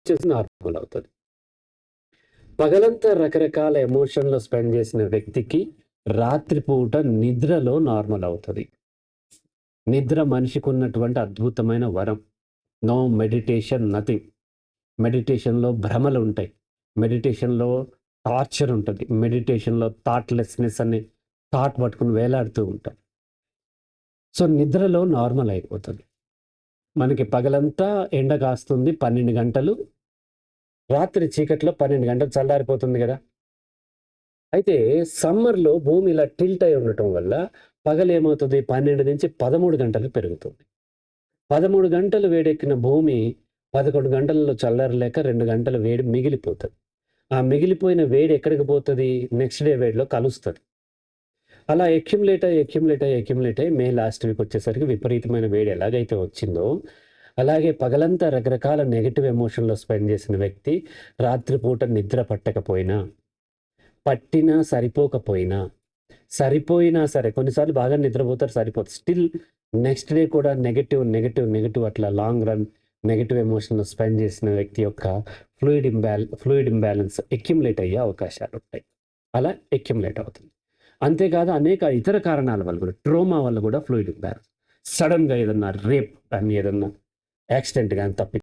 వచ్చేసి నార్మల్ అవుతది. పగలంతా రకరకాల ఎమోషన్‌లో స్పెండ్ చేసిన వ్యక్తికి రాత్రిపూట నిద్రలో నార్మల్ అవుతది. నిద్ర మనిషికున్నటువంటి అద్భుతమైన వరం. No meditation nothing. మెడిటేషన్‌లో భ్రమలుంటాయి. మెడిటేషన్‌లో టార్చర్ ఉంటది. మెడిటేషన్‌లో థాట్‌లెస్‌నెస్ అనే థాట్ పట్టుకొని వేలాడుతూ ఉంటాం. సో, నిద్రలో నార్మల్ అయిపోతది. మనకి పగలంతా ఎండ కాస్తుంది 12 గంటలు. రాత్రి చీకట్లో 12 గంటలు చల్లారిపోతుంది గదా! అయితే సమ్మర్‌లో భూమి ఇలా టిల్ట్ అయి ఉండటం వల్ల పగలేమవుతది 12-13 గంటలకు పెరుగుతుంది. 13 గంటలు వేడెక్కిన భూమి 11 గంటలలో చల్లారలేక 2 గంటల వేడి మిగిలిపోతది. ఆ మిగిలిపోయిన వేడి ఎక్కడికి పోతది? నెక్స్ట్ డే వేడిలో కలుస్తది. అలా అక్యుములేట్ అయ్యి మే లాస్ట్ వీక్ వచ్చేసరికి విపరీతమైన వేడి ఎలాగైతే వచ్చిందో, అలాగే పగలంతా రకరకాల నెగెటివ్ ఎమోషన్‌లో స్పెండ్ చేసిన వ్యక్తి రాత్రిపూట నిద్ర పట్టకపోయినా, పట్టినా సరిపోకపోయినా, సరిపోయినా సరే కొన్నిసార్లు బాగా నిద్రపోతారు సరిపోదు. స్టిల్ నెక్స్ట్ డే కూడా నెగెటివ్ అట్లా లాంగ్ రన్ నెగెటివ్ ఎమోషన్‌లో స్పెండ్ చేసిన వ్యక్తి యొక్క ఫ్లూయిడ్ ఇంబాలెన్స్ అక్యుములేట్ అయ్యే అవకాశాలుంటాయి. అలా అక్యుములేట్ అవుతుంది. అంతేకాదు అనేక ఇతర కారణాల వల్ల కూడా ట్రోమా వల్ల కూడా ఫ్లూయిడ్ ఇంబాలెన్స్. సడెన్‌గా ఏదన్నా రేప్ గాని, ఏదన్నా యాక్సిడెంట్ గాని